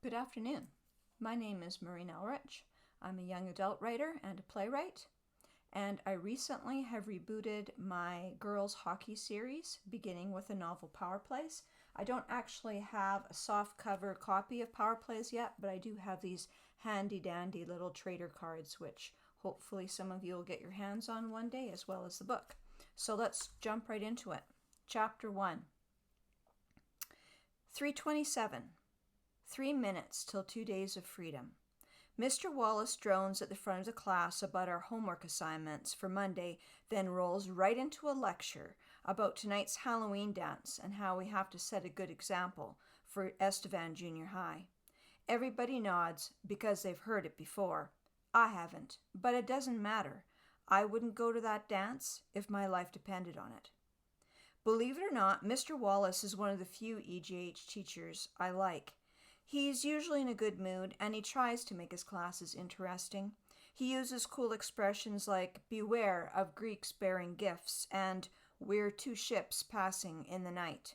Good afternoon. My name is Maureen Ulrich. I'm a young adult writer and a playwright, and I recently have rebooted my girls hockey series, beginning with the novel Power Plays. I don't actually have a softcover copy of Power Plays yet, but I do have these handy-dandy little trader cards, which hopefully some of you will get your hands on one day, as well as the book. So let's jump right into it. Chapter 1. 327. 3 minutes till 2 days of freedom. Mr. Wallace drones at the front of the class about our homework assignments for Monday, then rolls right into a lecture about tonight's Halloween dance and how we have to set a good example for Estevan Junior High. Everybody nods because they've heard it before. I haven't, but it doesn't matter. I wouldn't go to that dance if my life depended on it. Believe it or not, Mr. Wallace is one of the few EGH teachers I like. He's usually in a good mood, and he tries to make his classes interesting. He uses cool expressions like, beware of Greeks bearing gifts, and we're two ships passing in the night.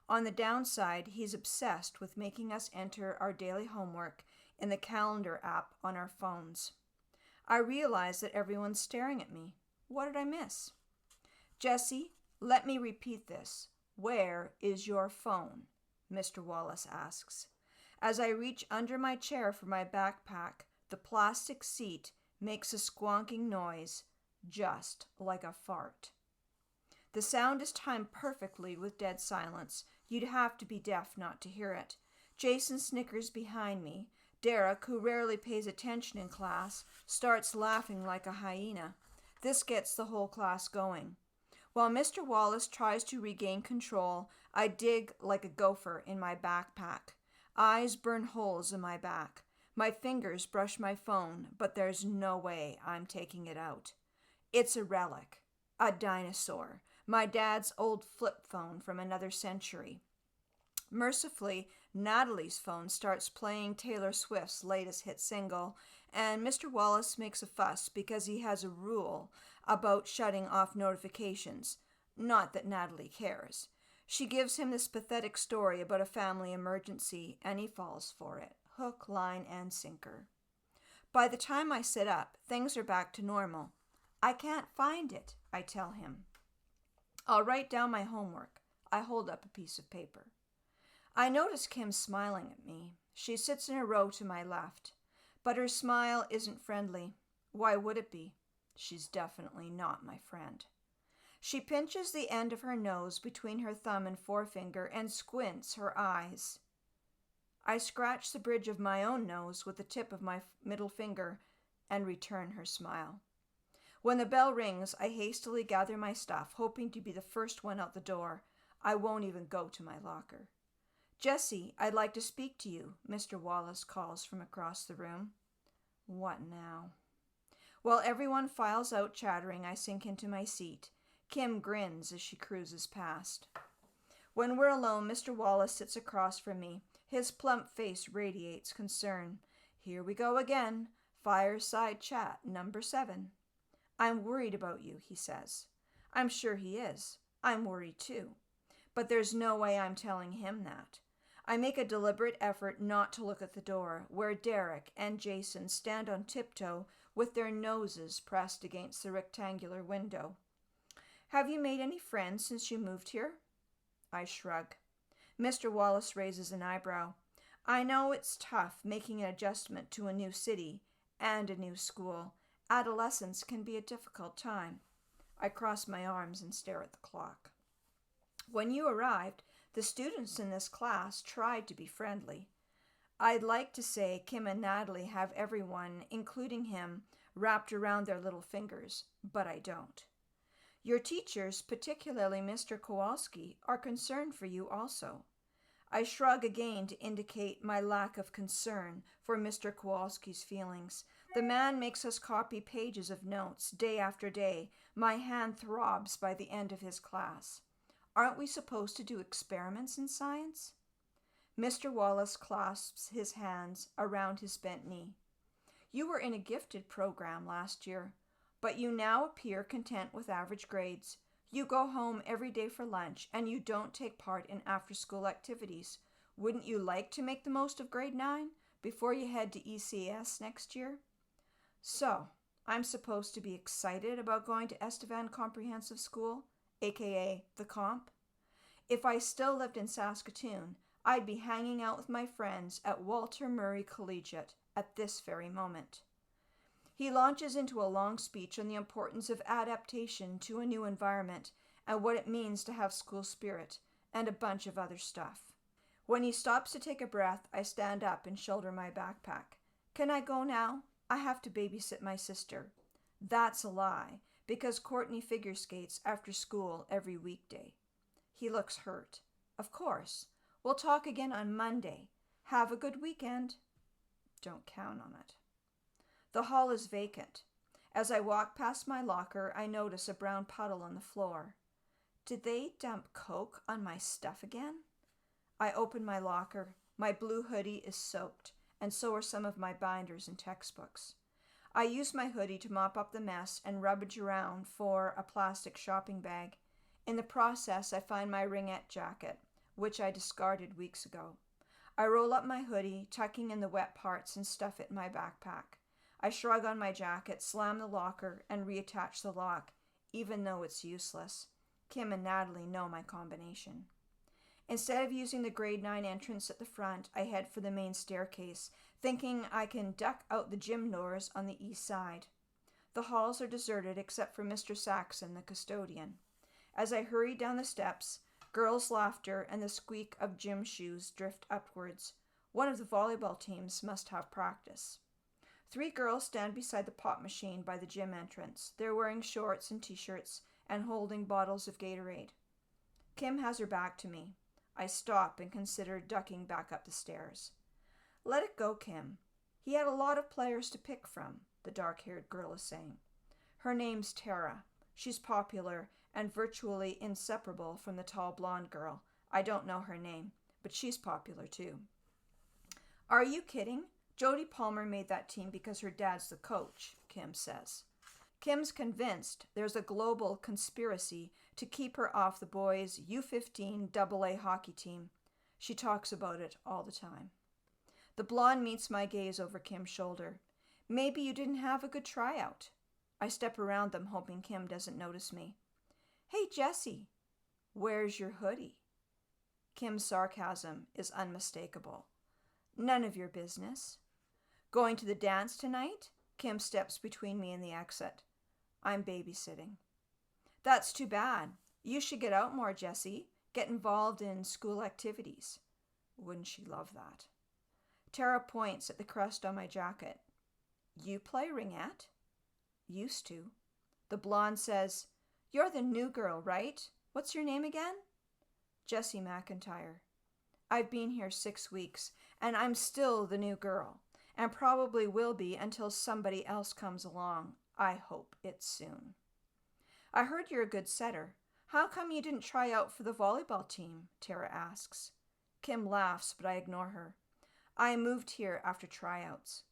On the downside, he's obsessed with making us enter our daily homework in the calendar app on our phones. I realize that everyone's staring at me. What did I miss? Jessie, let me repeat this. Where is your phone? Mr. Wallace asks. As I reach under my chair for my backpack, the plastic seat makes a squonking noise, just like a fart. The sound is timed perfectly with dead silence. You'd have to be deaf not to hear it. Jason snickers behind me. Derek, who rarely pays attention in class, starts laughing like a hyena. This gets the whole class going. While Mr. Wallace tries to regain control, I dig like a gopher in my backpack. Eyes burn holes in my back. My fingers brush my phone, but there's no way I'm taking it out. It's a relic, a dinosaur, my dad's old flip phone from another century. Mercifully, Natalie's phone starts playing Taylor Swift's latest hit single, and Mr. Wallace makes a fuss because he has a rule about shutting off notifications. Not that Natalie cares. She gives him this pathetic story about a family emergency, and he falls for it, hook, line, and sinker. By the time I sit up, things are back to normal. I can't find it, I tell him. I'll write down my homework. I hold up a piece of paper. I notice Kim smiling at me. She sits in a row to my left, but her smile isn't friendly. Why would it be? She's definitely not my friend. She pinches the end of her nose between her thumb and forefinger and squints her eyes. I scratch the bridge of my own nose with the tip of my middle finger and return her smile. When the bell rings, I hastily gather my stuff, hoping to be the first one out the door. I won't even go to my locker. Jessie, I'd like to speak to you, Mr. Wallace calls from across the room. What now? While everyone files out chattering, I sink into my seat. Kim grins as she cruises past. When we're alone, Mr. Wallace sits across from me. His plump face radiates concern. Here we go again. Fireside chat number 7. I'm worried about you, he says. I'm sure he is. I'm worried too. But there's no way I'm telling him that. I make a deliberate effort not to look at the door, where Derek and Jason stand on tiptoe with their noses pressed against the rectangular window. Have you made any friends since you moved here? I shrug. Mr. Wallace raises an eyebrow. I know it's tough making an adjustment to a new city and a new school. Adolescence can be a difficult time. I cross my arms and stare at the clock. When you arrived, the students in this class tried to be friendly. I'd like to say Kim and Natalie have everyone, including him, wrapped around their little fingers, but I don't. Your teachers, particularly Mr. Kowalski, are concerned for you also. I shrug again to indicate my lack of concern for Mr. Kowalski's feelings. The man makes us copy pages of notes day after day. My hand throbs by the end of his class. Aren't we supposed to do experiments in science? Mr. Wallace clasps his hands around his bent knee. You were in a gifted program last year, but you now appear content with average grades. You go home every day for lunch, and you don't take part in after-school activities. Wouldn't you like to make the most of grade 9 before you head to ECS next year? So, I'm supposed to be excited about going to Estevan Comprehensive School, aka the Comp? If I still lived in Saskatoon, I'd be hanging out with my friends at Walter Murray Collegiate at this very moment. He launches into a long speech on the importance of adaptation to a new environment and what it means to have school spirit, and a bunch of other stuff. When he stops to take a breath, I stand up and shoulder my backpack. Can I go now? I have to babysit my sister. That's a lie, because Courtney figure skates after school every weekday. He looks hurt. Of course. We'll talk again on Monday. Have a good weekend. Don't count on it. The hall is vacant. As I walk past my locker, I notice a brown puddle on the floor. Did they dump Coke on my stuff again? I open my locker. My blue hoodie is soaked, and so are some of my binders and textbooks. I use my hoodie to mop up the mess and rummage around for a plastic shopping bag. In the process, I find my ringette jacket, which I discarded weeks ago. I roll up my hoodie, tucking in the wet parts, and stuff it in my backpack. I shrug on my jacket, slam the locker, and reattach the lock, even though it's useless. Kim and Natalie know my combination. Instead of using the grade 9 entrance at the front, I head for the main staircase, thinking I can duck out the gym doors on the east side. The halls are deserted except for Mr. Saxon, the custodian. As I hurry down the steps, girls' laughter and the squeak of gym shoes drift upwards. One of the volleyball teams must have practice. 3 girls stand beside the pop machine by the gym entrance. They're wearing shorts and t-shirts and holding bottles of Gatorade. Kim has her back to me. I stop and consider ducking back up the stairs. Let it go, Kim. He had a lot of players to pick from, the dark-haired girl is saying. Her name's Tara. She's popular and virtually inseparable from the tall blonde girl. I don't know her name, but she's popular too. Are you kidding? Jodie Palmer made that team because her dad's the coach, Kim says. Kim's convinced there's a global conspiracy to keep her off the boys' U15 AA hockey team. She talks about it all the time. The blonde meets my gaze over Kim's shoulder. Maybe you didn't have a good tryout. I step around them, hoping Kim doesn't notice me. Hey, Jessie, where's your hoodie? Kim's sarcasm is unmistakable. None of your business. Going to the dance tonight? Kim steps between me and the exit. I'm babysitting. That's too bad. You should get out more, Jessie. Get involved in school activities. Wouldn't she love that? Tara points at the crest on my jacket. You play ringette? Used to. The blonde says, You're the new girl, right? What's your name again? Jessie McIntyre. I've been here 6 weeks, and I'm still the new girl, and probably will be until somebody else comes along. I hope it's soon. I heard you're a good setter. How come you didn't try out for the volleyball team? Tara asks. Kim laughs, but I ignore her. I moved here after tryouts.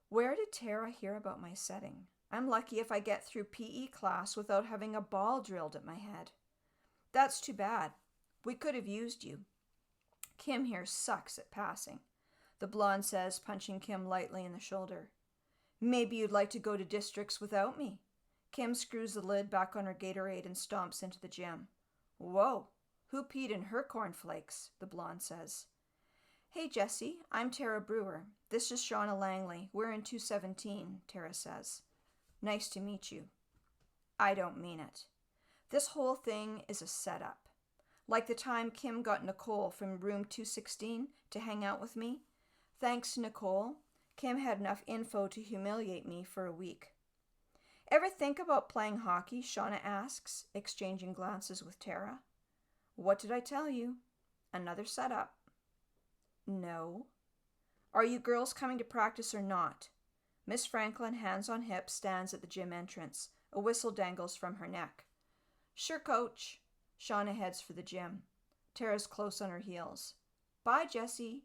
Where did Tara hear about my setting? I'm lucky if I get through PE class without having a ball drilled at my head. That's too bad. We could have used you. Kim here sucks at passing, the blonde says, punching Kim lightly in the shoulder. Maybe you'd like to go to districts without me. Kim screws the lid back on her Gatorade and stomps into the gym. Whoa, who peed in her cornflakes? The blonde says. Hey, Jessie, I'm Tara Brewer. This is Shauna Langley. We're in 217, Tara says. Nice to meet you. I don't mean it. This whole thing is a setup. Like the time Kim got Nicole from room 216 to hang out with me. Thanks to Nicole, Kim had enough info to humiliate me for a week. Ever think about playing hockey? Shauna asks, exchanging glances with Tara. What did I tell you? Another setup. No. Are you girls coming to practice or not? Miss Franklin, hands on hips, stands at the gym entrance. A whistle dangles from her neck. Sure, coach. Shauna heads for the gym. Tara's close on her heels. Bye, Jessie.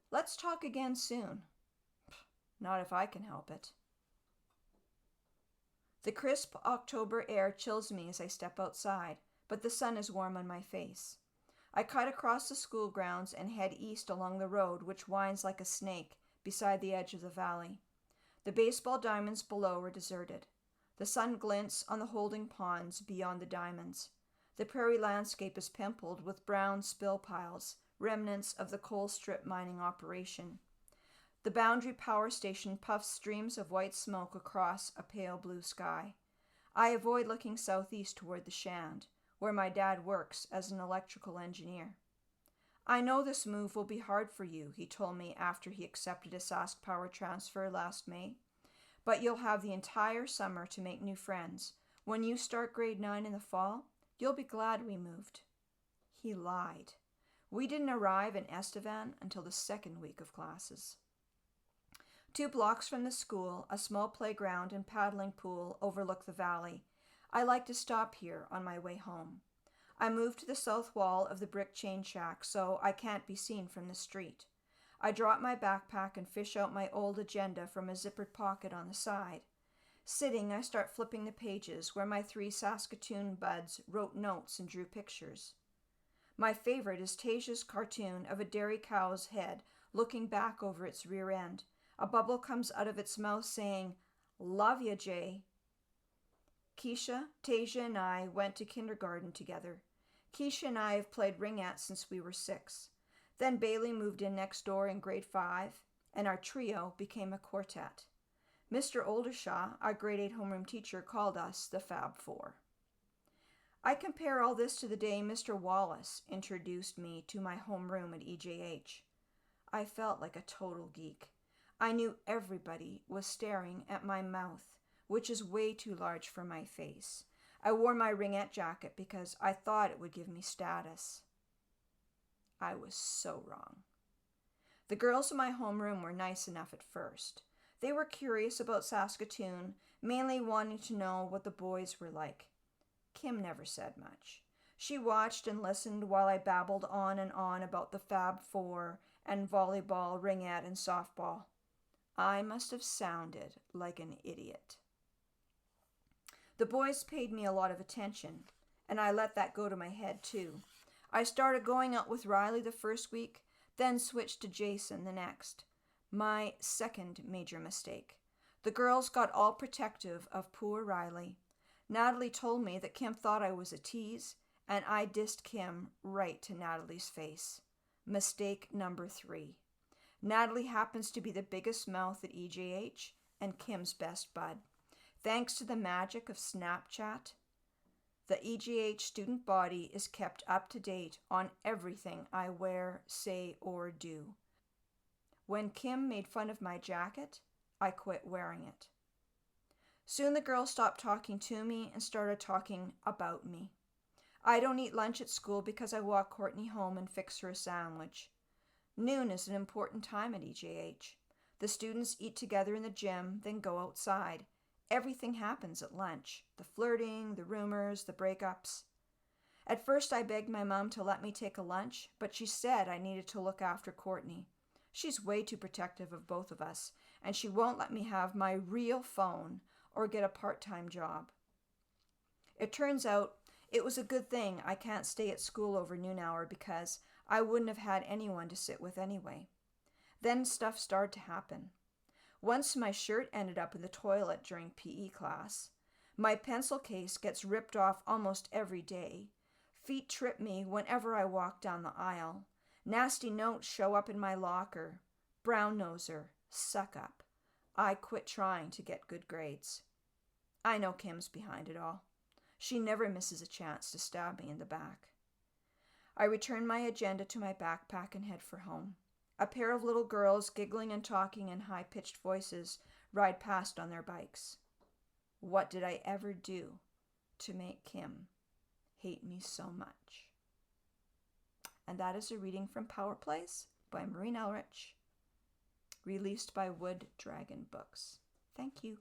Let's talk again soon. Not if I can help it. The crisp October air chills me as I step outside, but the sun is warm on my face. I cut across the school grounds and head east along the road, which winds like a snake beside the edge of the valley. The baseball diamonds below are deserted. The sun glints on the holding ponds beyond the diamonds. The prairie landscape is pimpled with brown spill piles, remnants of the coal strip mining operation. The Boundary Power Station puffs streams of white smoke across a pale blue sky. I avoid looking southeast toward the Shand, where my dad works as an electrical engineer. I know this move will be hard for you, he told me after he accepted a Sask Power transfer last May. But you'll have the entire summer to make new friends. When you start grade 9 in the fall, you'll be glad we moved. He lied. We didn't arrive in Estevan until the second week of classes. 2 blocks from the school, a small playground and paddling pool overlook the valley. I like to stop here on my way home. I moved to the south wall of the brick chain shack, so I can't be seen from the street. I drop my backpack and fish out my old agenda from a zippered pocket on the side. Sitting, I start flipping the pages where my 3 Saskatoon buds wrote notes and drew pictures. My favorite is Tasia's cartoon of a dairy cow's head looking back over its rear end. A bubble comes out of its mouth saying, "Love ya, Jay." Keisha, Tasia, and I went to kindergarten together. Keisha and I have played ringette since we were 6. Then Bailey moved in next door in grade 5, and our trio became a quartet. Mr. Oldershaw, our grade 8 homeroom teacher, called us the Fab Four. I compare all this to the day Mr. Wallace introduced me to my homeroom at EJH. I felt like a total geek. I knew everybody was staring at my mouth, which is way too large for my face. I wore my ringette jacket because I thought it would give me status. I was so wrong. The girls in my homeroom were nice enough at first. They were curious about Saskatoon, mainly wanting to know what the boys were like. Kim never said much. She watched and listened while I babbled on and on about the Fab Four and volleyball, ringette, and softball. I must have sounded like an idiot. The boys paid me a lot of attention, and I let that go to my head too. I started going out with Riley the first week, then switched to Jason the next. My second major mistake. The girls got all protective of poor Riley. Natalie told me that Kim thought I was a tease, and I dissed Kim right to Natalie's face. Mistake number 3. Natalie happens to be the biggest mouth at EJH and Kim's best bud. Thanks to the magic of Snapchat, the EJH student body is kept up to date on everything I wear, say, or do. When Kim made fun of my jacket, I quit wearing it. Soon the girls stopped talking to me and started talking about me. I don't eat lunch at school because I walk Courtney home and fix her a sandwich. Noon is an important time at EJH. The students eat together in the gym, then go outside. Everything happens at lunch. The flirting, the rumors, the breakups. At first I begged my mom to let me take a lunch, but she said I needed to look after Courtney. She's way too protective of both of us, and she won't let me have my real phone or get a part-time job. It turns out it was a good thing I can't stay at school over noon hour because I wouldn't have had anyone to sit with anyway. Then stuff started to happen. Once my shirt ended up in the toilet during PE class. My pencil case gets ripped off almost every day. Feet trip me whenever I walk down the aisle. Nasty notes show up in my locker. Brown noser, suck up. I quit trying to get good grades. I know Kim's behind it all. She never misses a chance to stab me in the back. I return my agenda to my backpack and head for home. A pair of little girls, giggling and talking in high-pitched voices, ride past on their bikes. What did I ever do to make Kim hate me so much? And that is a reading from Power Plays by Maureen Ulrich, released by Wood Dragon Books. Thank you.